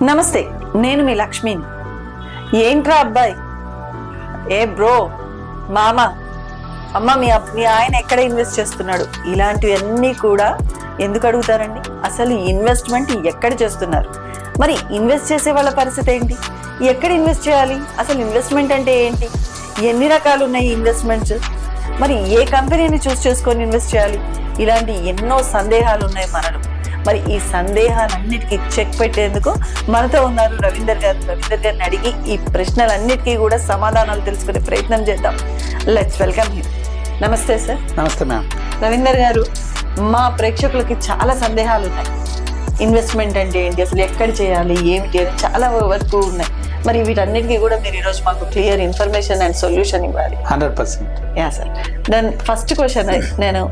నమస్తే, నేను మీ లక్ష్మిని. ఏంట్రా అబ్బాయి, ఏ బ్రో, మామ, అమ్మ, మీ ఆయన ఎక్కడ ఇన్వెస్ట్ చేస్తున్నాడు, ఇలాంటివన్నీ కూడా ఎందుకు అడుగుతారండి? అసలు ఇన్వెస్ట్మెంట్ ఎక్కడ చేస్తున్నారు? మరి ఇన్వెస్ట్ చేసే వాళ్ళ పరిస్థితి ఏంటి? ఎక్కడ ఇన్వెస్ట్ చేయాలి? అసలు ఇన్వెస్ట్మెంట్ అంటే ఏంటి? ఎన్ని రకాలు ఉన్నాయి ఇన్వెస్ట్మెంట్స్? మరి ఏ కంపెనీని చూస్ చేసుకొని ఇన్వెస్ట్ చేయాలి? ఇలాంటి ఎన్నో సందేహాలు ఉన్నాయి మనలో. మరి ఈ సందేహాలన్నిటికీ చెక్ పెట్టేందుకు మనతో ఉన్నారు రవీందర్ గారు. రవీందర్ గారిని అడిగి ఈ ప్రశ్నలన్నిటికీ కూడా సమాధానాలు తెలుసుకునే ప్రయత్నం చేద్దాం. Let's welcome him. నమస్తే సార్. నమస్తే మ్యామ్. రవీందర్ గారు, మా ప్రేక్షకులకి చాలా సందేహాలు ఉన్నాయి. ఇన్వెస్ట్మెంట్ అంటే ఏంటి, అసలు ఎక్కడ చేయాలి, ఏమిటి అని చాలా వరకు ఉన్నాయి. మరి వీటన్నిటికీ కూడా మీరు ఈరోజు మాకు క్లియర్ ఇన్ఫర్మేషన్ అండ్ సొల్యూషన్ ఇవ్వాలి. 100%. Yeah sir. Then first question, నేను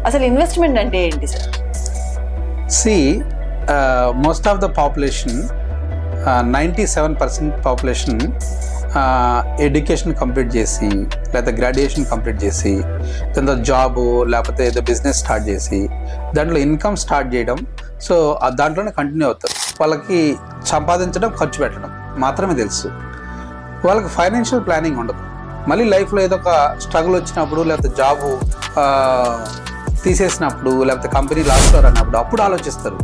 అసలు ఇన్వెస్ట్మెంట్ అంటే ఏంటి సార్? See, most of the population, 97% population education complete చేసి లేదా గ్రాడ్యుయేషన్ కంప్లీట్ చేసి దాంతో జాబు లేకపోతే ఏదో బిజినెస్ స్టార్ట్ చేసి దాంట్లో ఇన్కమ్ స్టార్ట్ చేయడం, సో దాంట్లోనే కంటిన్యూ అవుతారు. వాళ్ళకి సంపాదించడం, ఖర్చు పెట్టడం మాత్రమే తెలుసు. వాళ్ళకి ఫైనాన్షియల్ ప్లానింగ్ ఉండదు. మళ్ళీ లైఫ్లో ఏదో ఒక స్ట్రగుల్ వచ్చినప్పుడు, లేకపోతే జాబు తీసేసినప్పుడు, లేకపోతే కంపెనీ లాస్లో అన్నప్పుడు అప్పుడు ఆలోచిస్తారు,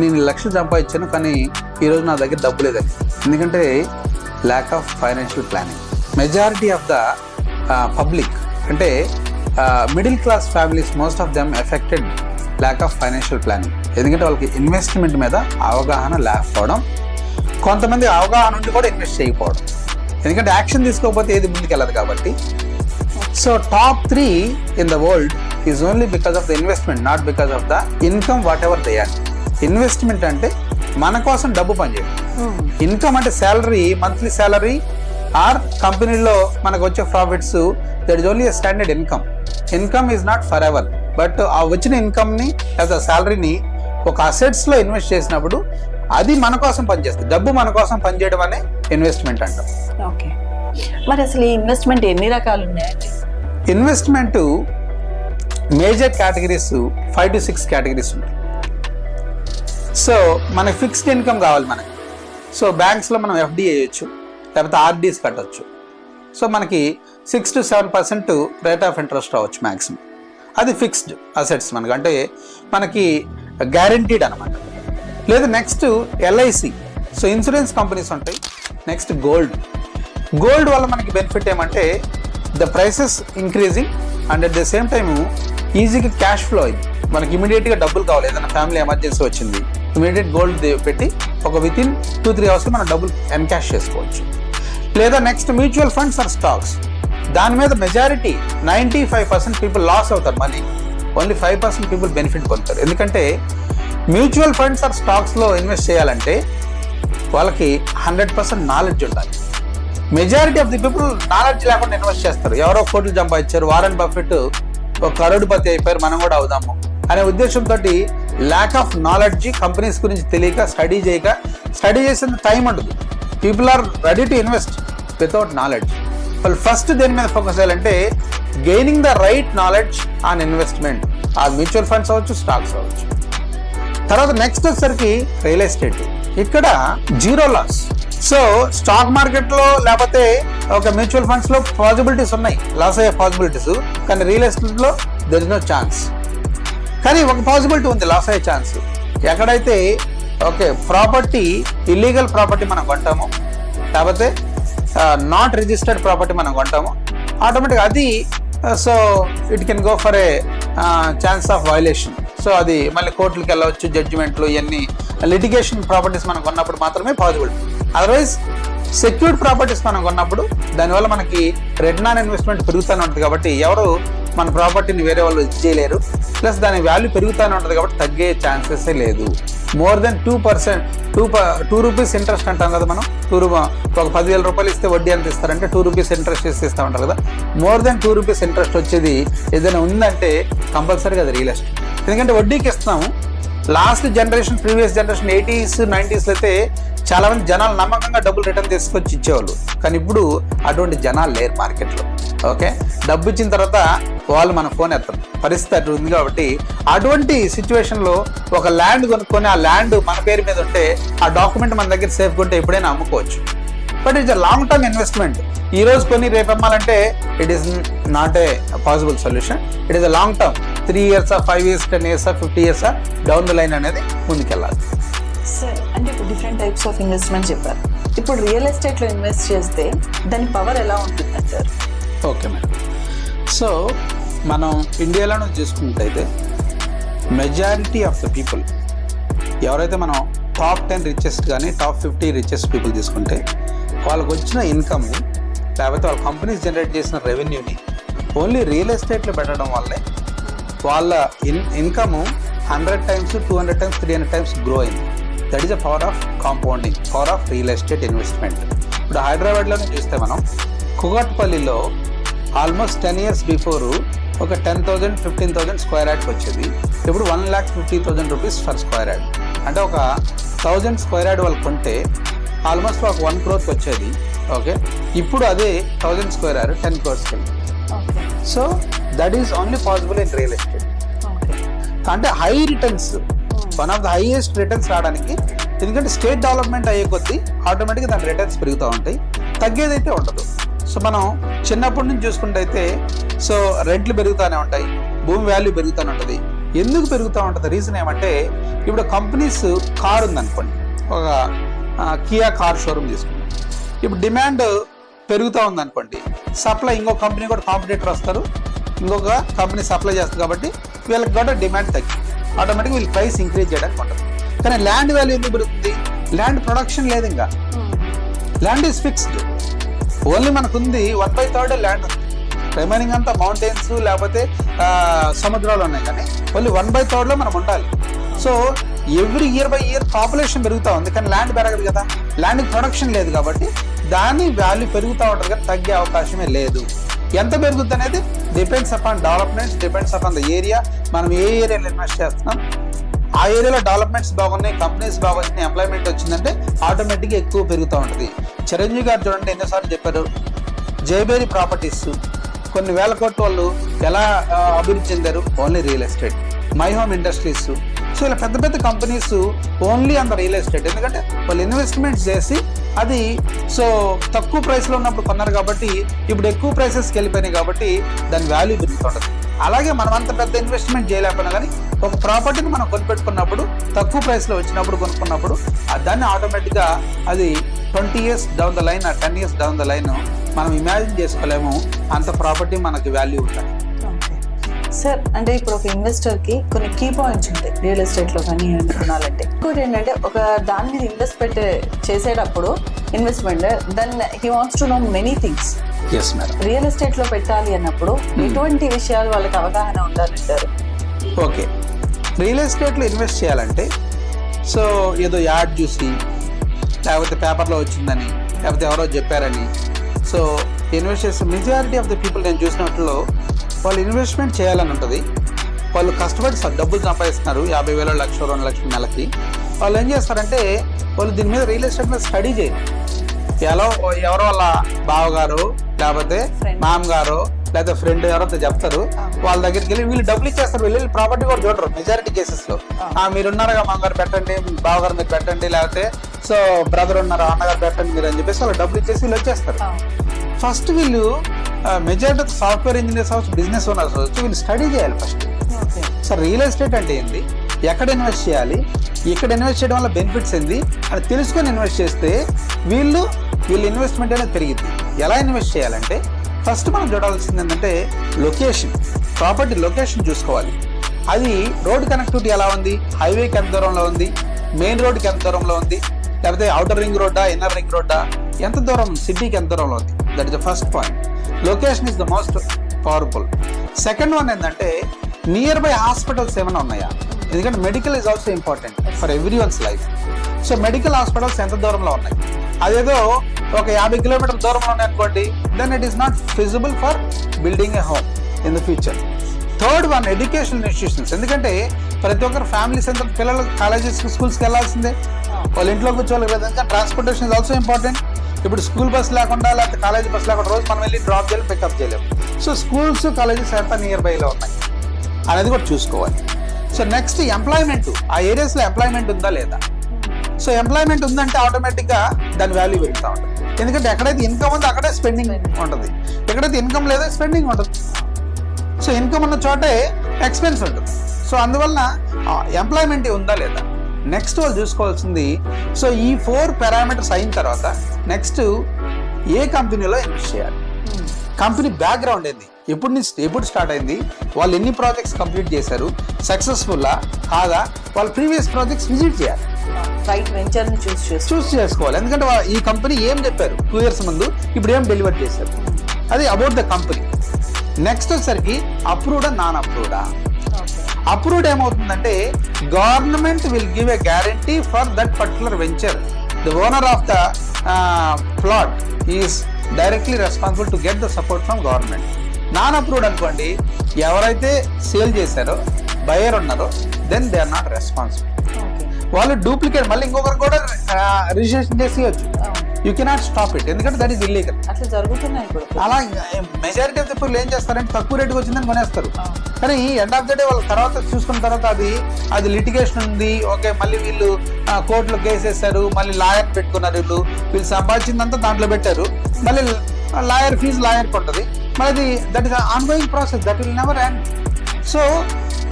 నేను లక్షలు సంపాదించాను కానీ ఈరోజు నా దగ్గర డబ్బు లేదని. ఎందుకంటే lack of financial planning. Majority of the public అంటే middle class families, most of them affected lack of financial planning. ఎందుకంటే వాళ్ళకి ఇన్వెస్ట్మెంట్ మీద అవగాహన లేకపోవడం, కొంతమంది అవగాహన ఉండి కూడా ఇన్వెస్ట్ చేయకపోవడం. ఎందుకంటే యాక్షన్ తీసుకోకపోతే ఏది ముందుకు వెళ్ళదు కాబట్టి. So top 3 in the world is only because of the investment, not because of the income whatever they are. Investment అంటే మన కోసం డబ్బు పనిచేయడం. ఇన్కమ్ అంటే శాలరీ, మంత్లీ శాలరీ ఆర్ కంపెనీలో మనకు వచ్చే profits, that is only a standard income. Income is not for ever. But ఆ వచ్చిన ఇన్కమ్ని లేదా శాలరీని ఒక అసెట్స్లో ఇన్వెస్ట్ చేసినప్పుడు అది మన కోసం పనిచేస్తుంది. డబ్బు మన కోసం పనిచేయడం అనే ఇన్వెస్ట్మెంట్ అంటాం. ఓకే, మరి అసలు ఈ ఇన్వెస్ట్మెంట్ ఎన్ని రకాలు ఉన్నాయండి? Investment major categories 5 to 6 categories ఉంటాయి. సో మనకి ఫిక్స్డ్ ఇన్కమ్ కావాలి మనకి. సో బ్యాంక్స్లో మనం ఎఫ్డి వేయచ్చు, లేకపోతే ఆర్డీస్ కట్టచ్చు. సో మనకి 6 to 7% రేట్ ఆఫ్ ఇంట్రెస్ట్ రావచ్చు మ్యాక్సిమం. అది ఫిక్స్డ్ అసెట్స్ మనకి, అంటే మనకి గ్యారంటీడ్ అనమాట. లేదా next LIC, so insurance companies ఉంటాయి. Next gold. గోల్డ్ వల్ల మనకి బెనిఫిట్ ఏమంటే the prices increasing and at the same time ఈజీగా క్యాష్ ఫ్లో అయింది. మనకి ఇమీడియట్గా డబ్బులు కావాలి, ఏదైనా ఫ్యామిలీ ఎమర్జెన్సీ వచ్చింది, ఇమీడియట్ గోల్డ్ పెట్టి ఒక వితిన్ 2-3 అవర్స్లో మనం డబ్బులు ఎన్కాష్ చేసుకోవచ్చు. లేదా next mutual funds or stocks. దాని మీద మెజారిటీ 95% పీపుల్ లాస్ అవుతారు మనీ, ఓన్లీ 5% పీపుల్ బెనిఫిట్ పొందుతారు. ఎందుకంటే మ్యూచువల్ ఫండ్స్ ఆర్ స్టాక్స్లో ఇన్వెస్ట్ చేయాలంటే వాళ్ళకి 100% నాలెడ్జ్ ఉండాలి. Majority of the people knowledge లేకుండా ఇన్వెస్ట్ చేస్తారు. ఎవరో కోట్లు సంపాదించారు, వారెన్ బఫెట్ ఒక కరోడుపతి అయిపోయారు, మనం కూడా అవుదాము అనే ఉద్దేశంతో ల్యాక్ ఆఫ్ నాలెడ్జ్, కంపెనీస్ గురించి తెలియక, స్టడీ చేసేంత టైం ఉండదు. People are ready to invest without knowledge. వాళ్ళు ఫస్ట్ దేని మీద ఫోకస్ చేయాలంటే gaining the right knowledge on investment. ఆ మ్యూచువల్ ఫండ్స్ అవ్వచ్చు, స్టాక్స్ అవ్వచ్చు. తర్వాత నెక్స్ట్ వచ్చేసరికి రియల్ ఎస్టేట్. ఇక్కడ జీరో లాస్. సో స్టాక్ మార్కెట్లో లేకపోతే ఒక మ్యూచువల్ ఫండ్స్లో పాసిబిలిటీస్ ఉన్నాయి, లాస్ అయ్యే పాసిబిలిటీస్. కానీ రియల్ ఎస్టేట్లో దెర్ ఇస్ నో ఛాన్స్. కానీ ఒక పాసిబిలిటీ ఉంది లాస్ అయ్యే ఛాన్స్. ఎక్కడైతే ఓకే ప్రాపర్టీ, ఇల్లీగల్ ప్రాపర్టీ మనం కొంటాము, లేకపోతే నాట్ రిజిస్టర్డ్ ప్రాపర్టీ మనం కొంటాము, ఆటోమేటిక్గా అది so it can go for a chance of violation. So అది మళ్ళీ కోర్టులకు వెళ్ళవచ్చు, జడ్జిమెంట్లు, ఇవన్నీ లిటిగేషన్ ప్రాపర్టీస్ మనం కొన్నప్పుడు మాత్రమే పాసిబుల్. అదర్వైజ్ సెక్యూర్డ్ ప్రాపర్టీస్ మనం కొన్నప్పుడు దానివల్ల మనకి రిటర్న్ ఆన్ ఇన్వెస్ట్మెంట్ పెరుగుతూనే ఉంటుంది. కాబట్టి ఎవరు మన ప్రాపర్టీని వేరే వాళ్ళు ఇచ్చేయలేరు. ప్లస్ దాని వాల్యూ పెరుగుతూనే ఉంటుంది కాబట్టి తగ్గే ఛాన్సెసే లేదు. మోర్ దెన్ 2%, 2 రూపీస్ ఇంట్రెస్ట్ అంటాం కదా మనం. ఒక 10,000 రూపాయలు ఇస్తే వడ్డీ ఎంత ఇస్తారంటే 2 రూపీస్ ఇంట్రెస్ట్ ఇస్తూ ఉంటారు కదా. మోర్ దెన్ 2 రూపీస్ ఇంట్రెస్ట్ వచ్చేది ఏదైనా ఉందంటే కంపల్సరీగా అది రియల్ ఎస్టేట్. ఎందుకంటే వడ్డీకి ఇస్తాము. Last generation, previous generation 80s, 90s అయితే చాలామంది జనాలు నమ్మకంగా డబ్బులు రిటర్న్ తీసుకొచ్చి ఇచ్చేవాళ్ళు. కానీ ఇప్పుడు అటువంటి జనాలు లేరు మార్కెట్లో. ఓకే, డబ్బు ఇచ్చిన తర్వాత వాళ్ళు మన ఫోన్ ఎత్తరు, పరిస్థితి అటు ఉంది. కాబట్టి అటువంటి సిచ్యువేషన్లో ఒక ల్యాండ్ కొనుక్కొని ఆ ల్యాండ్ మన పేరు మీద ఉంటే ఆ డాక్యుమెంట్ మన దగ్గర సేఫ్గా ఉంటే ఎప్పుడైనా అమ్ముకోవచ్చు. But it's a long term investment. ఈ రోజు కొని రేపు అమ్మాలంటే it is not a possible solution. It is a long term, 3 years, 5 years, 10 years, 50 years down the line అనేది ముందుకెళ్ళాలి. సార్ అంటే ఇప్పుడు డిఫరెంట్ టైప్స్ ఆఫ్ ఇన్వెస్ట్మెంట్ చెప్పారు. ఇప్పుడు రియల్ ఎస్టేట్లో ఇన్వెస్ట్ చేస్తే దాని పవర్ ఎలా ఉంటుంది అంటారు? Okay madam. సో మనం ఇండియాలో చూసుకున్నట్టయితే మెజారిటీ ఆఫ్ ద పీపుల్ ఎవరైతే మనం టాప్ 10 రిచెస్ట్ కానీ టాప్ 50 రిచెస్ట్ పీపుల్ తీసుకుంటే వాళ్ళకు వచ్చిన ఇన్కమ్ లేకపోతే వాళ్ళ కంపెనీస్ జనరేట్ చేసిన రెవెన్యూని ఓన్లీ రియల్ ఎస్టేట్లో పెట్టడం వల్లే వాళ్ళ income 100 times, 200 times, 300 times grow అయింది. That is the power of compounding, power of real estate investment. ఇప్పుడు హైదరాబాద్లోనే చూస్తే మనం కుకట్పల్లిలో ఆల్మోస్ట్ 10 years బిఫోర్ ఒక 10,000, 15,000 స్క్వేర్ యార్డ్కి వచ్చేది. ఇప్పుడు 1,50,000 rupees ఫర్ స్క్వేర్ యార్డ్. అంటే ఒక 1000 స్క్వేర్ యార్డ్ వాళ్ళు కొంటే ఆల్మోస్ట్ ఒక 1 crore వచ్చేది. ఓకే, ఇప్పుడు అదే 1000 స్క్వేర్ యార్డ్ 10 crores వెళ్ళి. So that is only possible in real estate. అంటే high returns, one of the highest returns రావడానికి, ఎందుకంటే స్టేట్ డెవలప్మెంట్ అయ్యే కొద్దీ ఆటోమేటిక్గా దాని రిటర్న్స్ పెరుగుతూ ఉంటాయి, తగ్గేదైతే ఉండదు. సో మనం చిన్నప్పటి నుంచి చూసుకుంటే అయితే సో రెంట్లు పెరుగుతూనే ఉంటాయి, భూమి వాల్యూ పెరుగుతూనే ఉంటుంది. ఎందుకు పెరుగుతూ ఉంటుంది? రీజన్ ఏమంటే ఇప్పుడు కంపెనీస్ కార్ ఉందనుకోండి, ఒక కియా కార్ షోరూమ్ తీసుకుంటాం. ఇప్పుడు డిమాండ్ పెరుగుతూ ఉందనుకోండి, సప్లై ఇంకో కంపెనీ కూడా కాంపిటేటర్ వస్తారు, ఇంకొక కంపెనీ సప్లై చేస్తుంది. కాబట్టి వీళ్ళకి కూడా డిమాండ్ తగ్గి ఆటోమేటిక్గా వీళ్ళు ప్రైస్ ఇంక్రీజ్ చేయడానికి ఉంటుంది. కానీ ల్యాండ్ వాల్యూ ఎందుకు పెరుగుతుంది? ల్యాండ్ ప్రొడక్షన్ లేదు, ఇంకా ల్యాండ్ ఈజ్ ఫిక్స్డ్. ఓన్లీ మనకుంది 1/3 ల్యాండ్ ఉంది, రిమైనింగ్ అంతా మౌంటైన్స్ లేకపోతే సముద్రాలు ఉన్నాయి. కానీ ఓన్లీ 1/3లో మనం ఉండాలి. So every year by year population పెరుగుతూ ఉంది, కానీ ల్యాండ్ పెరగదు కదా, ల్యాండ్ ప్రొడక్షన్ లేదు. కాబట్టి దాని వాల్యూ పెరుగుతూ ఉంటుంది, కానీ తగ్గే అవకాశమే లేదు. ఎంత పెరుగుతుంది అనేది depends upon developments, depends upon the area. మనం ఏ ఏరియాలో ఇన్వెస్ట్ చేస్తున్నాం, ఆ ఏరియాలో డెవలప్మెంట్స్ బాగున్నాయి, కంపెనీస్ బాగున్నాయి, ఎంప్లాయ్మెంట్ వచ్చిందంటే ఆటోమేటిక్గా ఎక్కువ పెరుగుతూ ఉంటుంది. చిరంజీవి గారు చూడండి ఎన్నోసార్లు చెప్పారు, జైబేరి ప్రాపర్టీస్ కొన్ని వేల కోట్ల వాళ్ళు ఎలా అభివృద్ధి చెందారు? Only real estate. My home industries, so ఇలా పెద్ద పెద్ద కంపెనీస్ ఓన్లీ అంత రియల్ ఎస్టేట్. ఎందుకంటే వాళ్ళు ఇన్వెస్ట్మెంట్స్ చేసి అది సో తక్కువ ప్రైస్లో ఉన్నప్పుడు కొన్నారు కాబట్టి ఇప్పుడు ఎక్కువ ప్రైసెస్కి వెళ్ళిపోయినాయి, కాబట్టి దాని వాల్యూ పెరుగుతుంటుంది. అలాగే మనం అంత పెద్ద ఇన్వెస్ట్మెంట్ చేయలేకపోయినా కానీ ఒక ప్రాపర్టీని మనం కొనిపెట్టుకున్నప్పుడు తక్కువ ప్రైస్లో వచ్చినప్పుడు కొనుక్కున్నప్పుడు దాన్ని ఆటోమేటిక్గా అది 20 years down the line, 10 years down the line మనం ఇమాజిన్ చేసుకోలేము, అంత ప్రాపర్టీ మనకి వాల్యూ ఉంటుంది. సార్ అంటే ఇప్పుడు ఒక ఇన్వెస్టర్కి కొన్ని కీ పాయింట్స్ ఉంటాయి రియల్ ఎస్టేట్లో కానీ కొనాలంటే. ఇంకోటి ఏంటంటే ఒక దాని మీద ఇన్వెస్ట్ చేసేటప్పుడు investment then he wants to know many things. Yes madam. Real ఎస్టేట్లో పెట్టాలి అన్నప్పుడు ఎటువంటి విషయాలు వాళ్ళకి అవగాహన ఉండాలంటారు? ఓకే, రియల్ ఎస్టేట్లో ఇన్వెస్ట్ చేయాలంటే సో ఏదో యాడ్ చూసి లేకపోతే పేపర్లో వచ్చిందని లేకపోతే ఎవరో చెప్పారని సో ఇన్వెస్ట్ చేసే మెజారిటీ ఆఫ్ ద పీపుల్ నేను చూసినట్లో వాళ్ళు ఇన్వెస్ట్మెంట్ చేయాలని ఉంటుంది. వాళ్ళు కష్టపడి డబ్బులు సంపాదిస్తున్నారు, 50,000, 1,00,000, 2 లక్షల నెలకి. వాళ్ళు ఏం చేస్తారంటే వాళ్ళు దీని మీద రియల్ ఎస్టేట్ మీద స్టడీ చేయరు. ఎవరో వాళ్ళ బావగారు లేకపోతే మామగారు లేకపోతే ఫ్రెండ్ ఎవరైతే చెప్తారు, వాళ్ళ దగ్గరికి వెళ్ళి వీళ్ళు డబ్బులు ఇచ్చేస్తారు, వెళ్ళి ప్రాపర్టీ కూడా చూడరు మెజారిటీ కేసెస్లో. మీరున్నారుగా మామగారు పెట్టండి, బావగారు మీరు పెట్టండి, లేకపోతే సో బ్రదర్ ఉన్నారు అన్నగారు పెట్టండి మీరు అని చెప్పేసి వాళ్ళు డబ్బులు ఇచ్చేసి వీళ్ళు వచ్చేస్తారు. ఫస్ట్ వీళ్ళు మెజారిటీ సాఫ్ట్వేర్ ఇంజనీర్స్ అవచ్చు, బిజినెస్ ఓనర్స్ అవచ్చు, వీళ్ళు స్టడీ చేయాలి ఫస్ట్. సో రియల్ ఎస్టేట్ అంటే ఏంటి, ఎక్కడ ఇన్వెస్ట్ చేయాలి, ఇక్కడ ఇన్వెస్ట్ చేయడం వల్ల బెనిఫిట్స్ ఏంది అని తెలుసుకొని ఇన్వెస్ట్ చేస్తే వీళ్ళ ఇన్వెస్ట్మెంట్ అనేది పెరిగింది. ఎలా ఇన్వెస్ట్ చేయాలంటే ఫస్ట్ మనం చూడాల్సింది ఏంటంటే లొకేషన్, ప్రాపర్టీ లొకేషన్ చూసుకోవాలి. అది రోడ్ కనెక్టివిటీ ఎలా ఉంది, హైవేకి ఎంత దూరంలో ఉంది, మెయిన్ రోడ్కి ఎంత దూరంలో ఉంది, లేకపోతే అవుటర్ రింగ్ రోడ్డా, ఇన్నర్ రింగ్ రోడ్డా, ఎంత దూరం సిటీకి ఎంత దూరంలో ఉంది. That is the first point. Location is the most powerful. Second one ఏంటంటే నియర్ బై హాస్పిటల్స్ ఏమైనా ఉన్నాయా, ఎందుకంటే medical is also important for every one's life. So medical hospitals ఎంత దూరంలో ఉన్నాయి, అదేదో ఒక 50 kilometers దూరంలో ఉన్నాయి అనుకోండి, then it is not feasible for building a home in the future. Third one educational institutions, ఎందుకంటే ప్రతి ఒక్కరు ఫ్యామిలీస్ ఎంత పిల్లలు కాలేజెస్ స్కూల్స్కి వెళ్ళాల్సిందే, వాళ్ళ ఇంట్లో కూర్చోవాలి కదా, ట్రాన్స్పోర్టేషన్ ఇస్ ఆల్సో ఇంపార్టెంట్. ఇప్పుడు స్కూల్ బస్ లేకుండా లేకపోతే కాలేజ్ బస్ లేకుండా రోజు మనం వెళ్ళి డ్రాప్ చేయాలి, పికప్ చేయలేము. సో స్కూల్స్ కాలేజెస్ ఎంత నియర్ బైలో ఉన్నాయి అనేది కూడా చూసుకోవాలి. సో నెక్స్ట్ ఎంప్లాయ్మెంట్, ఆ ఏరియాస్లో ఎంప్లాయ్మెంట్ ఉందా లేదా. సో ఎంప్లాయ్మెంట్ ఉందంటే ఆటోమేటిక్గా దాని వాల్యూ పెరుగుతూ ఉంటుంది. ఎందుకంటే ఎక్కడైతే ఇన్కమ్ ఉందో అక్కడే స్పెండింగ్ ఉంటుంది, ఎక్కడైతే ఇన్కమ్ లేదో స్పెండింగ్ ఉంటుంది. సో ఇన్కమ్ ఉన్న చోటే ఎక్స్పెన్స్ ఉంటుంది. సో అందువల్ల ఎంప్లాయ్మెంట్ ఉందా లేదా. నెక్స్ట్ వాళ్ళు చూసుకోవాల్సింది, సో ఈ 4 పారామీటర్స్ అయిన తర్వాత నెక్స్ట్ ఏ కంపెనీలో ఇన్వెస్ట్ చేయాలి, కంపెనీ బ్యాక్గ్రౌండ్ ఏంది, ఎప్పుడు స్టార్ట్ అయింది, వాళ్ళు ఎన్ని ప్రాజెక్ట్స్ కంప్లీట్ చేశారు, సక్సెస్ఫుల్లా కాదా, వాళ్ళ ప్రీవియస్ ప్రాజెక్ట్స్ విజిట్ చేయాలి, రైట్ వెంచర్ని చూస్ చేసుకోవాలి. ఎందుకంటే ఈ కంపెనీ ఏం చెప్పారు 2 years ముందు, ఇప్పుడు ఏం డెలివర్ చేశారు, అది అబౌట్ ద కంపెనీ. నెక్స్ట్ వచ్చేసరికి అప్రూవ్డా నాన్ అప్రూవ్డా. అప్రూవ్డ్ ఏమవుతుందంటే government will give a guarantee for that particular venture. The owner of the plot is directly responsible to get the support from government. Non approved అనుకోండి, ఎవరైతే sale చేశారో buyer ఉన్నారో then they are not responsible. వాళ్ళు duplicate మళ్ళీ ఇంకొకరు కూడా registration చేసేయచ్చు. You cannot stop it, ఎందుకంటే దట్ ఈస్ ఇల్లీగల్. అట్లా జరుగుతున్నాయి ఇప్పుడు. అలా మెజారిటీ ఆఫ్ ద పీపుల్ ఏం చేస్తారంటే తక్కువ రేటుకి వచ్చిందని కొనేస్తారు. కానీ ఎండ్ ఆఫ్ ద డే వాళ్ళ తర్వాత చూసుకున్న తర్వాత అది లిటిగేషన్ ఉంది, ఓకే మళ్ళీ వీళ్ళు కోర్టులో కేసు వేస్తారు, మళ్ళీ లాయర్ పెట్టుకున్నారు, వీళ్ళు సంపాదించిందంతా దాంట్లో పెట్టారు, మళ్ళీ లాయర్ ఫీజు లాయర్కి ఉంటుంది, మళ్ళీ that is ongoing process, that will never end. So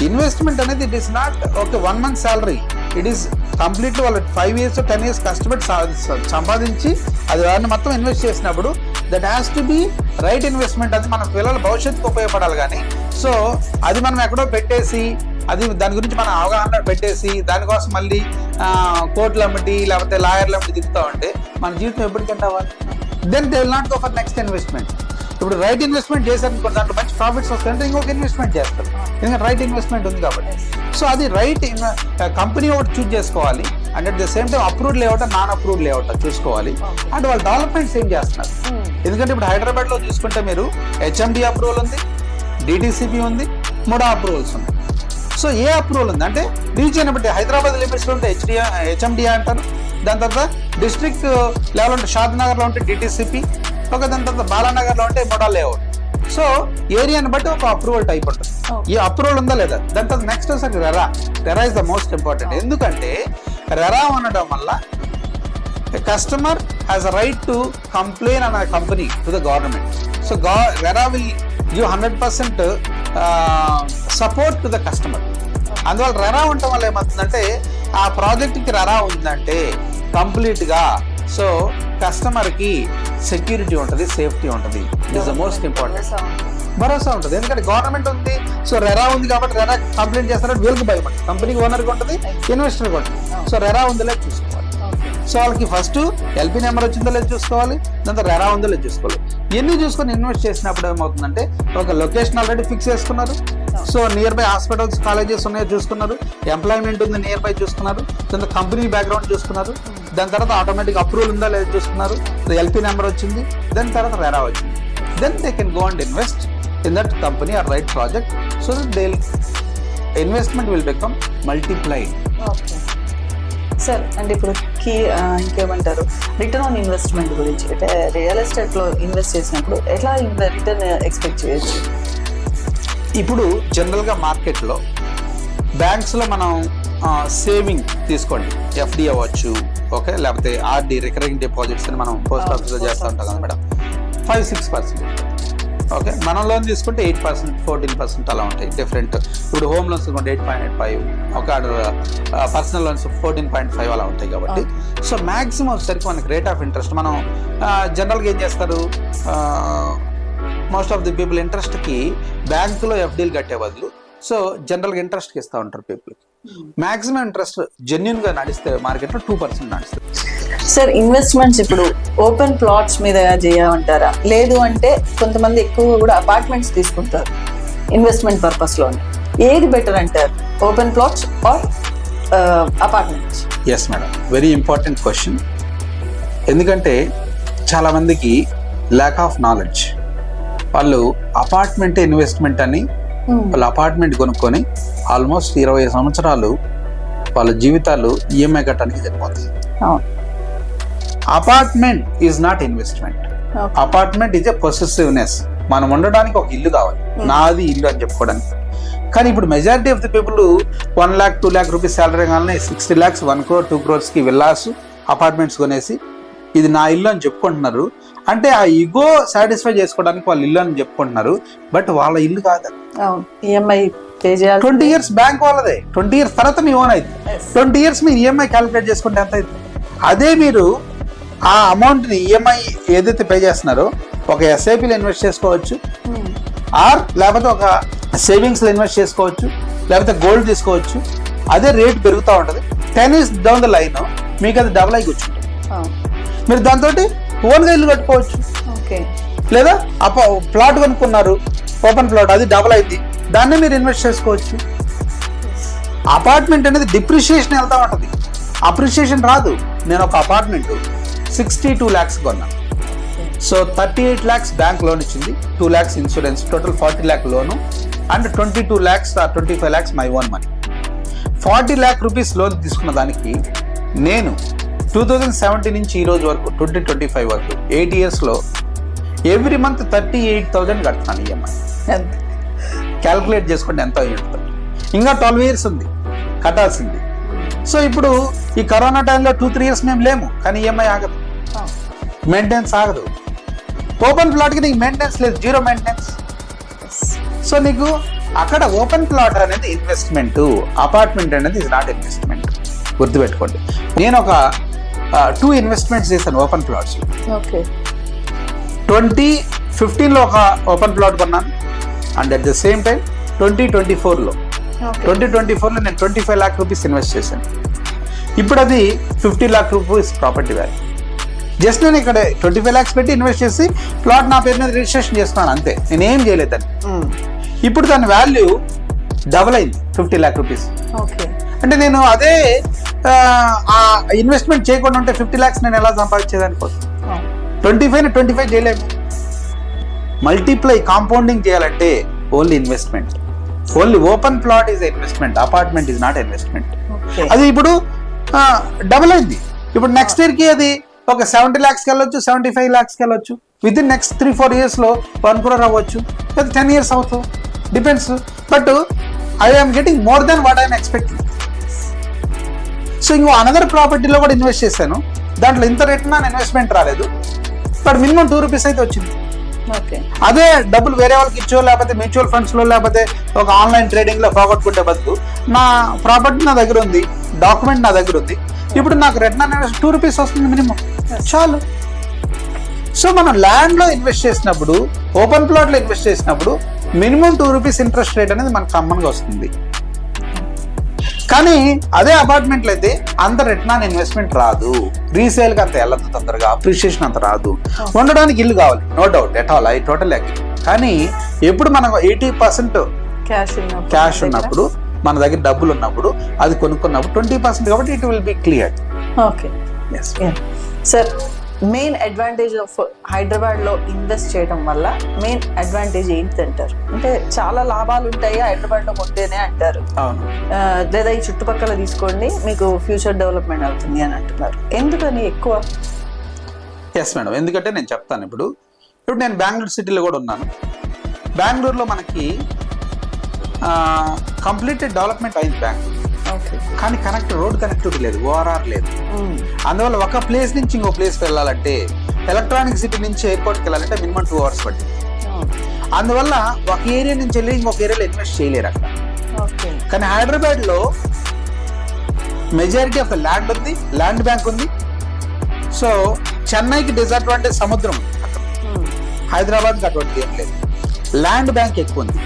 investment అనేది it is not okay 1 month salary, it is completely వాళ్ళు 5 years 10 years కష్టపడి సంపాదించి అది వారిని మొత్తం ఇన్వెస్ట్ చేసినప్పుడు that has to be right investment. అది మన పిల్లల భవిష్యత్తుకు ఉపయోగపడాలి. కానీ సో అది మనం ఎక్కడో పెట్టేసి దాని గురించి మనం అవగాహన పెట్టేసి దానికోసం మళ్ళీ కోర్టులు అమ్మటి లేకపోతే లాయర్లు అమ్మటి తిరుగుతూ ఉంటే మన జీవితం ఎప్పటికంటే అవ్వాలి. Then they will not go for next investment. ఇప్పుడు రైట్ ఇన్వెస్ట్మెంట్ చేశారనుకో దాంట్లో మంచి ప్రాఫిట్స్ వస్తాయంటే ఇంకొక ఇన్వెస్ట్మెంట్ చేస్తారు, ఎందుకంటే రైట్ ఇన్వెస్ట్మెంట్ ఉంది కాబట్టి. సో అది రైట్ కంపెనీ ఒకటి చూజ్ చేసుకోవాలి, and at the same time approved layout non approved layout చూసుకోవాలి. అండ్ వాళ్ళు డెవలప్మెంట్స్ ఏం చేస్తున్నారు, ఎందుకంటే ఇప్పుడు హైదరాబాద్లో చూసుకుంటే మీరు HMD అప్రూవల్ ఉంది, DTCP ఉంది, MUDA అప్రూవల్స్ ఉంది. సో ఏ అప్రూవల్ ఉంది అంటే రీజియన్ బట్టి హైదరాబాద్ లిమిట్స్లో ఉంటే HMD అంటారు, దాని తర్వాత డిస్ట్రిక్ట్ లెవెల్ ఉంటే షాద్నగర్లో ఉంటే DTCP, ఒక దాని తర్వాత బాలానగర్లో ఉంటే MUDA లేఅవుట్. సో ఏరియాని బట్టి ఒక అప్రూవల్ టైప్ ఉంటుంది. ఈ అప్రూవల్ ఉందా లేదా. దాని తర్వాత నెక్స్ట్ వచ్చి RERA is the most important. ఎందుకంటే రెరా ఉండడం వల్ల customer has a right to complain an company to the government. So RERA will give 100% support to the customer. అందువల్ల రెరా ఉండటం వల్ల ఏమవుతుందంటే ఆ ప్రాజెక్ట్కి రెరా ఉందంటే కంప్లీట్గా సో కస్టమర్కి సెక్యూరిటీ ఉంటుంది, సేఫ్టీ ఉంటుంది. It is the most important. భరోసా ఉంటుంది, ఎందుకంటే గవర్నమెంట్ ఉంది, సో రెరా ఉంది కాబట్టి రెరా కంప్లైంట్ చేస్తారంటే వీళ్ళకి భయపడి కంపెనీకి ఓనర్కి ఉంటుంది, ఇన్వెస్టర్కి ఉంటుంది. సో రెరా ఉందో లేదు చూసుకోవాలి. సో వాళ్ళకి ఫస్ట్ LP నెంబర్ వచ్చిందో లేదు చూసుకోవాలి, దాంతో రెరా ఉందో లేదు చూసుకోవాలి. ఎన్ని చూసుకొని ఇన్వెస్ట్ చేసినప్పుడు ఏమవుతుందంటే ఒక లొకేషన్ ఆల్రెడీ ఫిక్స్ చేసుకున్నారు, so near by hospitals colleges ఉన్నాయో చూసుకున్నారు, ఎంప్లాయ్మెంట్ ఉంది నియర్ బై చూసుకున్నారు, దాంతో కంపెనీ బ్యాక్గ్రౌండ్ చూసుకున్నారు, దాని తర్వాత ఆటోమేటిక్ అప్రూవల్ ఉందా లేదు చూసుకున్నారు, LP నెంబర్ వచ్చింది, దాని తర్వాత రెరా వచ్చింది. Then they can go and invest in that company or right project. So that they investment will become multiplied. Sir అంటే ఇప్పుడు ఇంకేమంటారు రిటర్న్ ఆన్ ఇన్వెస్ట్మెంట్ గురించి, అంటే రియల్ ఎస్టేట్లో ఇన్వెస్ట్ చేసినప్పుడు ఎట్లా రిటర్న్ ఎక్స్పెక్ట్ చేయొచ్చు? ఇప్పుడు జనరల్గా మార్కెట్లో బ్యాంక్స్లో మనం సేవింగ్ తీసుకోండి, FD అవ్వచ్చు, ఓకే, లేకపోతే RD రికరింగ్ డిపాజిట్స్ అని మనం పోస్ట్ ఆఫీస్లో చేస్తూ ఉంటాం కదా మేడం, 5-6%. ఓకే, మనం లోన్ తీసుకుంటే 8%, 14% అలా ఉంటాయి డిఫరెంట్. ఇప్పుడు హోమ్ లోన్స్ తీసుకుంటే 8.85, ఒక పర్సనల్ లోన్స్ 14.5 అలా ఉంటాయి కాబట్టి. సో మ్యాక్సిమం వచ్చేసరికి మనకి రేట్ ఆఫ్ ఇంట్రెస్ట్ మనం జనరల్గా ఏం చేస్తారు, మోస్ట్ ఆఫ్ ది పీపుల్ ఇంట్రెస్ట్కి బ్యాంకులో FDలు కట్టే బదులు సో జనరల్గా ఇంట్రెస్ట్కి ఇస్తూ ఉంటారు పీపుల్కి. మ్యాక్సిమం ఇంట్రెస్ట్ జెన్యున్గా నడిస్తే మార్కెట్లో 2% నడుస్తుంది. సార్ ఇన్వెస్ట్మెంట్స్ ఇప్పుడు ఓపెన్ ప్లాట్స్ మీద చేయమంటారా, లేదు అంటే కొంతమంది ఎక్కువ కూడా అపార్ట్మెంట్స్ తీసుకుంటారు ఇన్వెస్ట్మెంట్ పర్పస్లో, ఏది బెటర్ అంటారు, open plots or apartments? Yes madam, very important question. ఎందుకంటే చాలామందికి ల్యాక్ ఆఫ్ నాలెడ్జ్, వాళ్ళు అపార్ట్మెంట్ ఇన్వెస్ట్మెంట్ అని వాళ్ళు అపార్ట్మెంట్ కొనుక్కొని ఆల్మోస్ట్ 20 సంవత్సరాలు వాళ్ళ జీవితాలు EMI కట్టడానికి సరిపోతాయి. Apartment is not investment. Apartment is a possessiveness. మనం ఉండడానికి ఒక ఇల్లు కావాలి, నాది ఇల్లు అని చెప్పుకోవడానికి. కానీ ఇప్పుడు majority of the people 1 lakh 2 lakh rupees salary కావాలని 60 lakhs 1 crore 2 crores villas apartments కొనేసి ఇది నా ఇల్లు అని చెప్పుకుంటున్నారు. అంటే ఆ ఈగో సాటిస్ఫై చేసుకోవడానికి వాళ్ళు ఇల్లు అని చెప్పుకుంటున్నారు, బట్ వాళ్ళ ఇల్లు కాదు. ఈఎంఐ పే చేయాలి. 20 years బ్యాంక్ వాళ్ళదే, 20 years తర్వాత మీ ఓన్ అయింది. 20 years మీరు ఈఎంఐ క్యాలిక్యులేట్ చేసుకుంటే ఎంత అయింది? అదే మీరు ఆ అమౌంట్ని ఈఎంఐ ఏదైతే పే చేస్తున్నారో ఒక ఎస్ఐపిలో ఇన్వెస్ట్ చేసుకోవచ్చు, ఆర్ లేకపోతే ఒక సేవింగ్స్లో ఇన్వెస్ట్ చేసుకోవచ్చు, లేకపోతే గోల్డ్ తీసుకోవచ్చు. అదే రేట్ పెరుగుతూ ఉంటుంది. 10 years డౌన్ ద లైన్ మీకు అది డబుల్ అయి కూర్చుంటుంది. మీరు దాంతో ఓన్గా ఇల్లు కట్టుకోవచ్చు. లేదా ప్లాట్ కొనుక్కున్నారు, ఓపెన్ ప్లాట్, అది డబుల్ అయింది, దాన్నే మీరు ఇన్వెస్ట్ చేసుకోవచ్చు. అపార్ట్మెంట్ అనేది డిప్రిషియేషన్ వెళ్తూ ఉంటుంది, అప్రిషియేషన్ రాదు. నేను ఒక అపార్ట్మెంట్ 62 lakhs కొన్నాను. సో 38 lakhs బ్యాంక్ లోన్ ఇచ్చింది, 2 lakhs insurance, total 40 lakh loan and 22 lakhs or 25 lakhs my own money. 40 lakh rupees loan తీసుకున్న దానికి నేను 2017 నుంచి ఈ రోజు వరకు 2025 వరకు 8 yearsలో ఎవ్రీ మంత్ 38,000 కడుతున్నాను ఈఎంఐ. క్యాల్కులేట్ చేసుకోండి ఎంత అయ్యింది. ఇంకా 12 years ఉంది కట్టాల్సింది. సో ఇప్పుడు ఈ కరోనా టైంలో 2-3 years మేము లేము, కానీ ఈఎంఐ ఆగదు, మెయింటెనెన్స్ ఆగదు. ఓపెన్ ప్లాట్కి నీకు మెయింటెనెన్స్ లేదు, జీరో మెయింటెనెన్స్. సో నీకు అక్కడ ఓపెన్ ప్లాట్ అనేది ఇన్వెస్ట్మెంట్, అపార్ట్మెంట్ అనేది ఇస్ నాట్ ఇన్వెస్ట్మెంట్. గుర్తుపెట్టుకోండి. నేను ఒక 2 ఇన్వెస్ట్మెంట్స్ చేశాను ఓపెన్ ప్లాట్స్. 2015లో ఒక ఓపెన్ ప్లాట్ కొన్నాను and at the same time 2024లో నేను 25 lakh రూపీస్ ఇన్వెస్ట్ చేశాను. ఇప్పుడు అది 50 lakh rupees property value. Just నేను ఇక్కడ 25 lakhs పెట్టి ఇన్వెస్ట్ చేసి ప్లాట్ నా పేరు మీద రిజిస్ట్రేషన్ చేస్తున్నాను అంతే, నేనేం చేయలేదని. ఇప్పుడు దాని వాల్యూ డబుల్ అయింది, 50 lakh రూపీస్. అంటే నేను అదే ఆ ఇన్వెస్ట్మెంట్ చేయకుండా ఉంటే 50 lakhs నేను ఎలా సంపాదించేదాని కోసం 25 చేయలేము. మల్టిప్లై కాంపౌండింగ్ చేయాలంటే only investment. Only open plot is investment, apartment is not investment. అది ఇప్పుడు డబుల్ అయింది. ఇప్పుడు నెక్స్ట్ ఇయర్కి అది ఒక 70 lakhsకి వెళ్ళొచ్చు, 75 lakhsకి వెళ్ళొచ్చు. విత్ ఇన్ నెక్స్ట్ 3-4 yearsలో 1 crore అవ్వచ్చు, లేదా 10 years అవుతుంది, depends. But I am getting more then what I'm expecting. So ఇంకో అనదర్ ప్రాపర్టీలో కూడా ఇన్వెస్ట్ చేశాను, దాంట్లో ఇంత రిటర్న్ ఆన్ ఇన్వెస్ట్మెంట్ రాలేదు, బట్ మినిమం 2 rupees అయితే వచ్చింది. అదే డబ్బులు వేరే వాళ్ళకి ఇచ్చో, లేకపోతే మ్యూచువల్ ఫండ్స్లో, లేకపోతే ఒక ఆన్లైన్ ట్రేడింగ్లో పోగొట్టుకుంటే బదులు నా ప్రాపర్టీ నా దగ్గర ఉంది, డాక్యుమెంట్ నా దగ్గర ఉంది, ఇప్పుడు నాకు రిటర్న్ అనేది 2 rupees వస్తుంది మినిమం, చాలు. సో మనం ల్యాండ్లో ఇన్వెస్ట్ చేసినప్పుడు, ఓపెన్ ప్లాట్లో ఇన్వెస్ట్ చేసినప్పుడు మినిమం 2 rupees ఇంట్రెస్ట్ రేట్ అనేది మనకు కామన్గా వస్తుంది. కానీ అదే అపార్ట్మెంట్లు అయితే అంత రిటర్న్ ఆన్ ఇన్వెస్ట్మెంట్ రాదు, రీసేల్కి అంత వెళ్ళదు తొందరగా, అప్రిషియేషన్ అంత రాదు. ఉండడానికి ఇల్లు కావాలి, no doubt at all, I total agree. కానీ ఎప్పుడు మనకు 80% క్యాష్ ఉన్నప్పుడు, మన దగ్గర డబ్బులు ఉన్నప్పుడు, అది కొనుక్కున్నప్పుడు 20% కాబట్టి it will be clear. Okay, sir main advantage of హైదరాబాద్లో ఇన్వెస్ట్ చేయడం వల్ల మెయిన్ అడ్వాంటేజ్ ఏంటంటారు? అంటే చాలా లాభాలు ఉంటాయి హైదరాబాద్లో కొంటేనే అంటారు, లేదా ఈ చుట్టుపక్కల తీసుకోండి మీకు ఫ్యూచర్ డెవలప్మెంట్ అవుతుంది అని అంటున్నారు. ఎందుకని ఎక్కువ? ఎస్ మేడం, ఎందుకంటే నేను చెప్తాను. ఇప్పుడు నేను బెంగళూరు సిటీలో కూడా ఉన్నాను. బెంగళూరులో మనకి కంప్లీటెడ్ డెవలప్మెంట్ అయింది బెంగళూరు, కానీ రోడ్ కనెక్టివిటీ లేదు, ఓఆర్ఆర్ లేదు. అందువల్ల ఒక ప్లేస్ నుంచి ఇంకో ప్లేస్కి వెళ్ళాలంటే, ఎలక్ట్రానిక్ సిటీ నుంచి ఎయిర్పోర్ట్కి వెళ్ళాలంటే మినిమం 2 hours పట్టింది. అందువల్ల ఒక ఏరియా నుంచి వెళ్ళి ఇంకొక ఏరియాలో ఇన్వెస్ట్ చేయలేరు అక్కడ. కానీ హైదరాబాద్లో మెజారిటీ ఆఫ్ ద ల్యాండ్ ఉంది, ల్యాండ్ బ్యాంక్ ఉంది. సో చెన్నైకి డిసడ్వాంటేజ్ సముద్రం, హైదరాబాద్కి అటువంటి ఏం లేదు, ల్యాండ్ బ్యాంక్ ఎక్కువ ఉంది.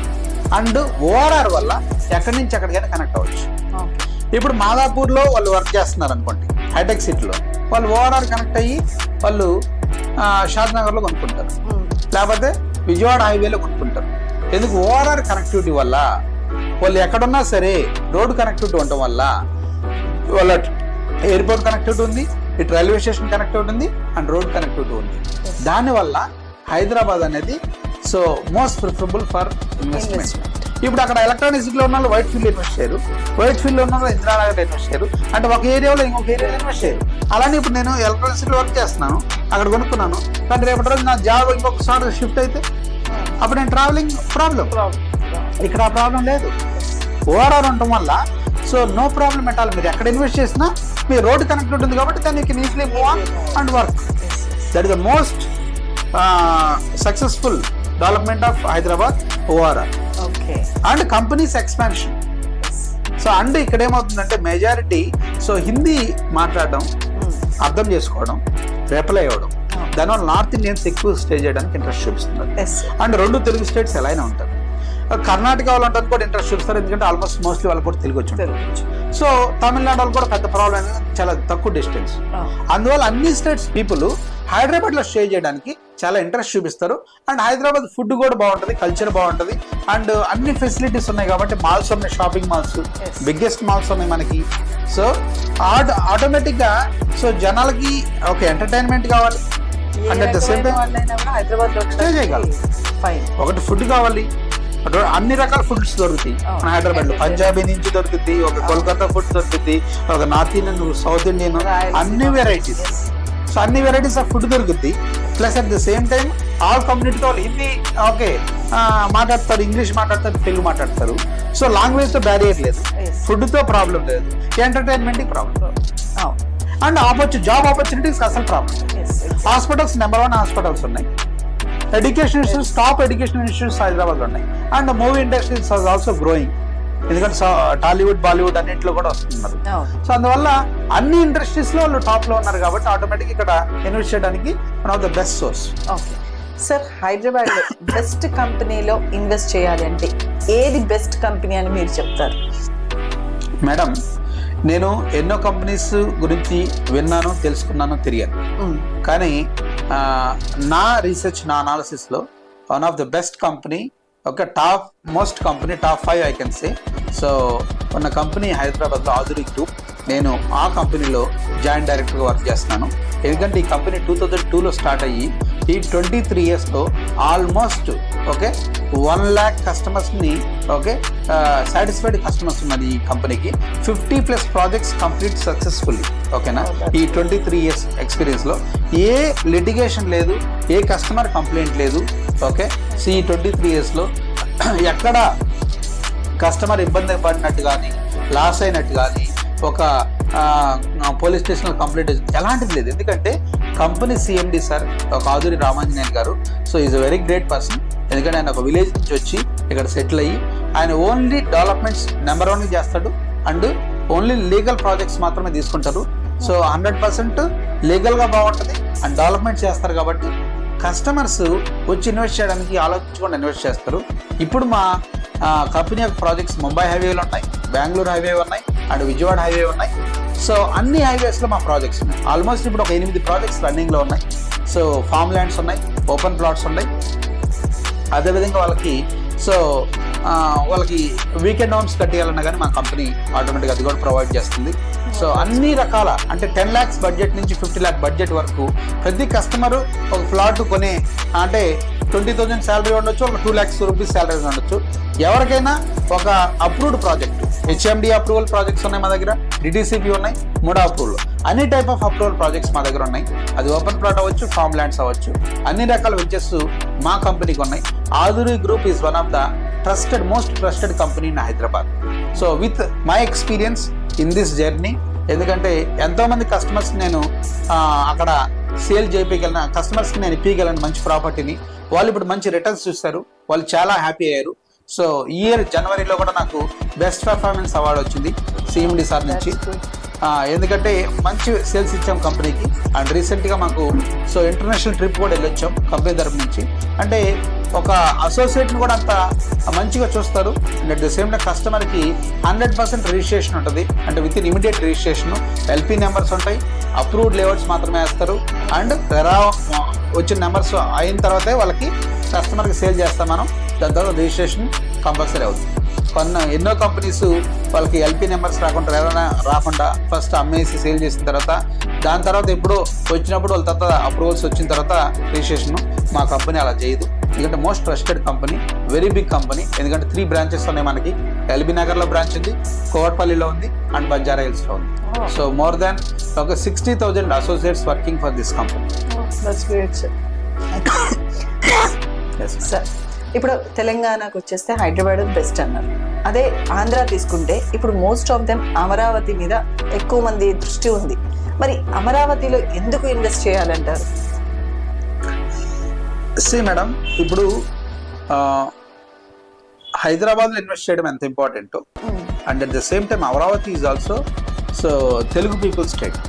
అండ్ ఓఆర్ఆర్ వల్ల ఎక్కడి నుంచి ఎక్కడికైనా కనెక్ట్ అవ్వచ్చు. ఇప్పుడు మాదాపూర్లో వాళ్ళు వర్క్ చేస్తున్నారు అనుకోండి, హైటెక్ సిటీలో, వాళ్ళు ఓఆర్ఆర్ కనెక్ట్ అయ్యి వాళ్ళు షాద్నగర్లో కొనుక్కుంటారు, లేకపోతే విజయవాడ హైవేలో కొనుక్కుంటారు. ఎందుకు? ఓఆర్ఆర్ కనెక్టివిటీ వల్ల వాళ్ళు ఎక్కడున్నా సరే రోడ్ కనెక్టివిటీ ఉండటం వల్ల వాళ్ళ ఎయిర్పోర్ట్ కనెక్టివిటీ ఉంది, ఇటు రైల్వే స్టేషన్ కనెక్టివిటీ ఉంది, అండ్ రోడ్ కనెక్టివిటీ ఉంది. దానివల్ల హైదరాబాద్ అనేది so most preferable for investment. ఇప్పుడు అక్కడ ఎలక్ట్రానిక్ సిటీలో ఉన్న వాళ్ళు వైట్ ఫీల్డ్ ఇన్వెస్ట్ చేయరు, వైట్ ఫీల్డ్లో ఉన్న వాళ్ళు ఇందిరానగర్ ఇన్వెస్ట్ చేయరు, అంటే ఒక ఏరియాలో ఇంకొక ఏరియాలో ఇన్వెస్ట్ చేయరు. అలానే ఇప్పుడు నేను ఎలక్ట్రానిక్ సిటీలో వర్క్ చేస్తున్నాను, అక్కడ కొనుక్కున్నాను, కానీ రేపటి రోజు నా జాబ్ ఇంకొకసారి షిఫ్ట్ అయితే అప్పుడు నేను ట్రావెలింగ్ ప్రాబ్లం. ఇక్కడ ఆ ప్రాబ్లం లేదు, ఓఆర్ఆర్ ఉండటం వల్ల so no problem at all. మీరు ఎక్కడ ఇన్వెస్ట్ చేసినా మీ రోడ్ కనెక్ట్ ఉంటుంది కాబట్టి దాన్ని you can easily move on and work. That is the most successful development of Hyderabad ORR and companies expansion. So and ఇక్కడ ఏమవుతుందంటే మెజారిటీ సో హిందీ మాట్లాడడం, అర్థం చేసుకోవడం, రిప్లై అవ్వడం, దానివల్ల నార్త్ ఇండియన్స్ ఎక్కువ స్టే చేయడానికి ఇంట్రెస్ట్ చూపిస్తున్నారు. అండ్ 2 తెలుగు స్టేట్స్ ఎలా అయినా ఉంటారు. కర్ణాటక వాళ్ళంటే కూడా ఇంట్రెస్ట్ చూపిస్తారు, ఎందుకంటే ఆల్మోస్ట్ మోస్ట్లీ వాళ్ళు కూడా తెలుగు వచ్చి. సో తమిళనాడు వాళ్ళు కూడా పెద్ద ప్రాబ్లం, చాలా తక్కువ డిస్టెన్స్. అందువల్ల అన్ని స్టేట్స్ పీపుల్ హైదరాబాద్లో స్టే చేయడానికి చాలా ఇంట్రెస్ట్ చూపిస్తారు. అండ్ హైదరాబాద్ ఫుడ్ కూడా బాగుంటుంది, కల్చర్ బాగుంటుంది, అండ్ అన్ని ఫెసిలిటీస్ ఉన్నాయి కాబట్టి మాల్స్ ఉన్నాయి, షాపింగ్ మాల్స్, బిగ్గెస్ట్ మాల్స్ ఉన్నాయి మనకి. సో ఆటోమేటిక్గా సో జనాలకి ఒక ఎంటర్టైన్మెంట్ కావాలి, and at the same time stay చేయగలరు. ఒకటి ఫుడ్ కావాలి, అన్ని రకాల ఫుడ్స్ దొరుకుతాయి మన హైదరాబాద్ లో. పంజాబీ నుంచి దొరుకుతుంది, ఒక కోల్కతా ఫుడ్ దొరుకుతుంది, ఒక నార్త్ ఇండియన్, సౌత్ ఇండియన్, అన్ని వెరైటీస్. సో అన్ని వెరైటీస్ ఆఫ్ ఫుడ్ దొరుకుతుంది. Plus at the same time all కమ్యూనిటీతో వాళ్ళు హిందీ ఓకే మాట్లాడతారు, ఇంగ్లీష్ మాట్లాడతారు, తెలుగు మాట్లాడతారు. సో లాంగ్వేజ్ తో బ్యారియర్ లేదు, ఫుడ్ తో ప్రాబ్లం లేదు, entertainment problem, and job opportunities అసలు ప్రాబ్లం. హాస్పిటల్స్ నెంబర్ 1 హాస్పిటల్స్ ఉన్నాయి, education institutes, top education institutes హైదరాబాద్లో ఉన్నాయి. And movie industries are also growing, ఎందుకంటే టాలీవుడ్, బాలీవుడ్ అన్నింటిలో కూడా వస్తున్నారు. సో అందువల్ల అన్ని ఇండస్ట్రీస్ లో వాళ్ళు టాప్ లో ఉన్నారు కాబట్టి ఆటోమేటిక్ ఇక్కడ ఇన్వెస్ట్ చేయడానికి one of the best source. Okay sir, Hyderabad లో బెస్ట్ కంపెనీలో ఇన్వెస్ట్ చేయాలి అంటే ఏది బెస్ట్ కంపెనీ అని మీరు చెప్తారు? మేడం, నేను ఎన్నో కంపెనీస్ గురించి విన్నాను, తెలుసుకున్నాను, తిరిగాను. కానీ నా రీసెర్చ్, నా అనాలిసిస్లో one of the best company, ఒక top most company, top 5 I can say. So ఉన్న కంపెనీ హైదరాబాద్లో ఆధురి గ్రూప్. నేను ఆ కంపెనీలో జాయింట్ డైరెక్టర్గా వర్క్ చేస్తున్నాను. ఎందుకంటే ఈ కంపెనీ 2002లో స్టార్ట్ అయ్యి ఈ 23 ఇయర్స్లో ఆల్మోస్ట్ ఓకే 1 lakh కస్టమర్స్ని ఓకే సాటిస్ఫైడ్ కస్టమర్స్ ఉన్నది ఈ కంపెనీకి. 50+ ప్రాజెక్ట్స్ కంప్లీట్ సక్సెస్ఫుల్లీ. ఓకేనా, ఈ 23 ఇయర్స్ ఎక్స్పీరియన్స్లో ఏ లిటిగేషన్ లేదు, ఏ కస్టమర్ కంప్లైంట్ లేదు. ఓకే, సో ఈ 23 ఇయర్స్లో ఎక్కడ కస్టమర్ ఇబ్బంది పడినట్టు కానీ, లాస్ అయినట్టు కానీ, ఒక పోలీస్ స్టేషన్లో కంప్లైంట్ ఎలాంటిది లేదు. ఎందుకంటే కంపెనీ CMD సార్ ఒక ఆధురి రామాంజనేయన్ గారు. So is a very great person. ఎందుకంటే ఆయన ఒక విలేజ్ నుంచి వచ్చి ఇక్కడ సెటిల్ అయ్యి ఆయన ఓన్లీ డెవలప్మెంట్స్ నెంబర్ 1 చేస్తాడు, అండ్ ఓన్లీ లీగల్ ప్రాజెక్ట్స్ మాత్రమే తీసుకుంటారు. సో 100% లీగల్గా బాగుంటుంది అండ్ డెవలప్మెంట్ చేస్తారు. కాబట్టి కస్టమర్స్ వచ్చి ఇన్వెస్ట్ చేయడానికి ఆలోచించకుండా ఇన్వెస్ట్ చేస్తారు. ఇప్పుడు మా కంపెనీ యొక్క ప్రాజెక్ట్స్ ముంబై హైవేలో ఉన్నాయి, బెంగళూరు హైవే ఉన్నాయి, అండ్ విజయవాడ హైవే ఉన్నాయి. సో అన్ని హైవేస్లో మా ప్రాజెక్ట్స్ ఉన్నాయి. ఆల్మోస్ట్ ఇప్పుడు ఒక 8 ప్రాజెక్ట్స్ రన్నింగ్లో ఉన్నాయి. సో ఫామ్ ల్యాండ్స్ ఉన్నాయి, ఓపెన్ ప్లాట్స్ ఉన్నాయి. అదేవిధంగా వాళ్ళకి వీకెండ్ హోమ్స్ కట్టేయాలన్నా కానీ మా కంపెనీ ఆటోమేటిక్గా అది కూడా ప్రొవైడ్ చేస్తుంది. సో అన్ని రకాల అంటే 10 lakhs బడ్జెట్ నుంచి 50 lakh బడ్జెట్ వరకు ప్రతి కస్టమరు ఒక ప్లాట్ కొనే అంటే 20,000 శాలరీ ఉండొచ్చు, ఒక 2 lakhs రూపీస్ శాలరీ ఉండొచ్చు. ఎవరికైనా ఒక approved project, HMD approval projects ఉన్నాయి మా దగ్గర, DTCP ఉన్నాయి, మూడో అప్రూవల్, అన్ని టైప్ ఆఫ్ అప్రూవల్ ప్రాజెక్ట్స్ మా దగ్గర ఉన్నాయి. అది ఓపెన్ ప్లాట్ అవ్వచ్చు, ఫామ్ ల్యాండ్స్ అవ్వచ్చు, అన్ని రకాల వెంచర్స్ మా కంపెనీకి ఉన్నాయి. Aadhuri group is one of the trusted, most trusted company in Hyderabad. So with my experience in this journey, ఎందుకంటే ఎంతోమంది కస్టమర్స్కి నేను అక్కడ సేల్ చేయగలను, కస్టమర్స్కి నేను ఇప్పగలను మంచి ప్రాపర్టీని. వాళ్ళు ఇప్పుడు మంచి రిటర్న్స్ చూస్తారు, వాళ్ళు చాలా హ్యాపీ అయ్యారు. సో ఈ ఇయర్ జనవరిలో కూడా నాకు బెస్ట్ పర్ఫార్మెన్స్ అవార్డు వచ్చింది CMD సార్ నుంచి. ఎందుకంటే మంచి సేల్స్ ఇచ్చాం కంపెనీకి. అండ్ రీసెంట్గా మాకు సో ఇంటర్నేషనల్ ట్రిప్ కూడా వెళ్ళొచ్చాం కంపెనీ తరపు నుంచి. అంటే ఒక అసోసియేట్ని కూడా అంత మంచిగా చూస్తారు. And at the same time కస్టమర్కి 100% రిజిస్ట్రేషన్ ఉంటుంది, అంటే with in immediate registration, LP numbers ఉంటాయి, అప్రూవ్డ్ లేఅవుట్స్ మాత్రమే వేస్తారు. అండ్ వచ్చిన నెంబర్స్ అయిన తర్వాతే వాళ్ళకి కస్టమర్కి సేల్ చేస్తాం మనం. దాని తర్వాత రిజిస్ట్రేషన్ కంపల్సరీ అవుతుంది. ఎన్నో కంపెనీస్ వాళ్ళకి ఎల్పీ నెంబర్స్ రాకుండా ఫస్ట్ అమ్మేసి సేల్ చేసిన తర్వాత దాని తర్వాత ఎప్పుడో వచ్చినప్పుడు వాళ్ళ తర్వాత అప్రూవల్స్ వచ్చిన తర్వాత రిజిస్ట్రేషన్. మా కంపెనీ అలా చేయదు, ఎందుకంటే most trusted company, very big company. ఎందుకంటే 3 బ్రాంచెస్ ఉన్నాయి మనకి. ఎల్బీ నగర్లో బ్రాంచ్ ఉంది, కోవట్పల్లిలో ఉంది అండ్ బంజారా హిల్స్లో ఉంది. సో మోర్ దాన్ ఒక 60,000 associates working for this company. Sir ఇప్పుడు తెలంగాణకు వచ్చేస్తే హైదరాబాద్ బెస్ట్ అన్నారు. అదే ఆంధ్ర తీసుకుంటే ఇప్పుడు మోస్ట్ ఆఫ్ దెమ్ అమరావతి మీద ఎక్కువ మంది దృష్టి ఉంది. మరి అమరావతిలో ఎందుకు ఇన్వెస్ట్ చేయాలంటారు? మేడం, ఇప్పుడు హైదరాబాద్లో ఇన్వెస్ట్ చేయడం ఎంత important and at the same time Amaravati is also Telugu people state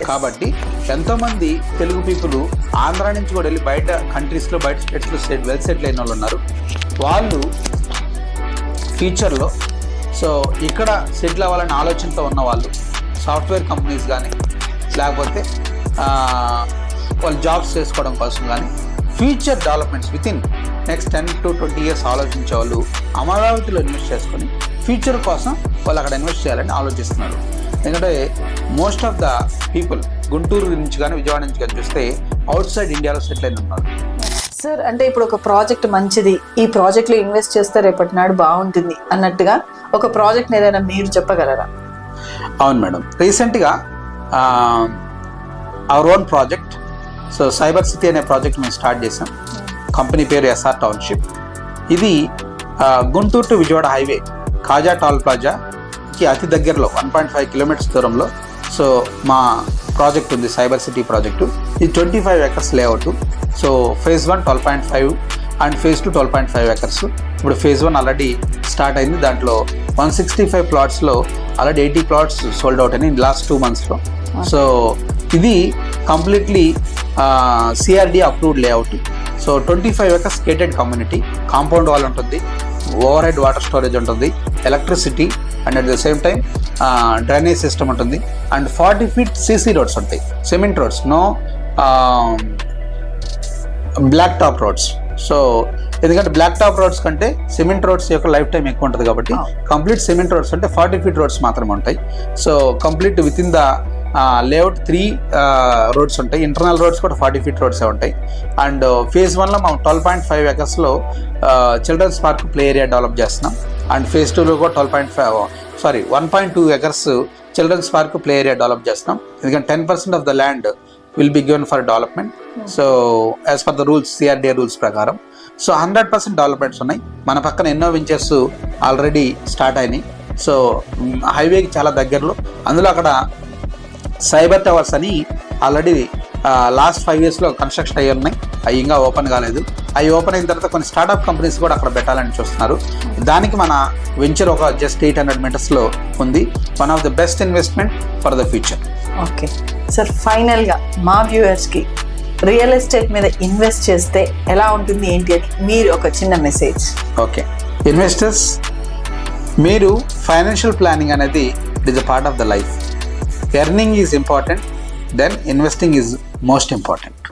కాబట్టి ఎంతోమంది తెలుగు పీపుల్ ఆంధ్ర నుంచి కూడా వెళ్ళి బయట కంట్రీస్లో బయట స్టేట్స్లో వెల్ సెటిల్ అయిన వాళ్ళు ఉన్నారు. వాళ్ళు ఫ్యూచర్లో ఇక్కడ సెటిల్ అవ్వాలనే ఆలోచనతో ఉన్న వాళ్ళు సాఫ్ట్వేర్ కంపెనీస్ కానీ లేకపోతే వాళ్ళు జాబ్స్ చేసుకోవడం కోసం కానీ future developments within next 10 to 20 years ఆలోచించే వాళ్ళు అమరావతిలో ఇన్వెస్ట్ చేసుకొని ఫ్యూచర్ కోసం వాళ్ళు అక్కడ ఇన్వెస్ట్ చేయాలని ఆలోచిస్తున్నారు. ఎందుకంటే most of the people Guntur నుంచి కానీ విజయవాడ నుంచి కానీ చూస్తే అవుట్ సైడ్ ఇండియాలో సెటిల్ అయిన ఉన్నారు. సార్ అంటే ఇప్పుడు ఒక ప్రాజెక్ట్ మంచిది, ఈ ప్రాజెక్ట్లో ఇన్వెస్ట్ చేస్తే రేపటి నాడు బాగుంటుంది అన్నట్టుగా ఒక ప్రాజెక్ట్ ఏదైనా మీరు చెప్పగలరా? అవును మేడం, రీసెంట్గా our own project cyber city అనే ప్రాజెక్ట్ మేము స్టార్ట్ చేసాం. కంపెనీ పేరు ఎస్ఆర్ టౌన్షిప్. ఇది Guntur to Vijayawada highway Kaza toll ప్లాజాకి అతి దగ్గరలో 1.5 kilometers దూరంలో మా ప్రాజెక్ట్ ఉంది, సైబర్ సిటీ ప్రాజెక్టు. ఇది 25 acres layout. phase 1 12.5 and phase 2 12.5 acres. ఇప్పుడు phase 1 ఆల్రెడీ స్టార్ట్ అయింది. దాంట్లో 165 plotsలో ఆల్రెడీ 80 plots సోల్డ్ అవుట్ అయినాయి లాస్ట్ 2 monthsలో. ఇది completely CRD approved layout. 25 acres gated community, compound wall ఉంటుంది, ఓవర్ హెడ్ వాటర్ స్టోరేజ్ ఉంటుంది, electricity and at the same time drainage system ఉంటుంది అండ్ 40 feet సీసీ రోడ్స్ ఉంటాయి, cement roads, no black top roads. ఎందుకంటే black top roads కంటే cement roads యొక్క life time ఎక్కువ ఉంటుంది కాబట్టి కంప్లీట్ సిమెంట్ రోడ్స్ అంటే 40 feet రోడ్స్ మాత్రమే ఉంటాయి. Complete with in the layout 3 roads ఉంటాయి. ఇంటర్నల్ రోడ్స్ కూడా 40 feet రోడ్సే ఉంటాయి. అండ్ phase 1లో మనం 12.5 acresలో children's park play area develop చేస్తున్నాం. అండ్ phase 2లో కూడా 1.2 acres children's park play area develop చేస్తున్నాం. ఎందుకంటే 10% of the land will be given for development. As per the rules, CRDA rules ప్రకారం 100% డెవలప్మెంట్స్ ఉన్నాయి. మన పక్కన ఎన్నో వెంచర్స్ ఆల్రెడీ స్టార్ట్ అయినాయి. హైవేకి చాలా దగ్గరలో. అందులో అక్కడ సైబర్ టవర్స్ అని ఆల్రెడీ లాస్ట్ 5 yearsలో కన్స్ట్రక్షన్ అయ్యి ఉన్నాయి. అవి ఇంకా ఓపెన్ కాలేదు. అవి ఓపెన్ అయిన తర్వాత కొన్ని స్టార్ట్అప్ కంపెనీస్ కూడా అక్కడ పెట్టాలని చూస్తున్నారు. దానికి మన వెంచర్ ఒక జస్ట్ 800 metersలో ఉంది. One of the best investment for the future. Okay sir, ఫైనల్గా మా వ్యూవర్స్కి రియల్ ఎస్టేట్ మీద ఇన్వెస్ట్ చేస్తే ఎలా ఉంటుంది ఏంటి అని మీరు ఒక చిన్న మెసేజ్. ఓకే, ఇన్వెస్టర్స్, మీరు ఫైనాన్షియల్ ప్లానింగ్ అనేది it is a part of the life. Earning is important, then investing is most important.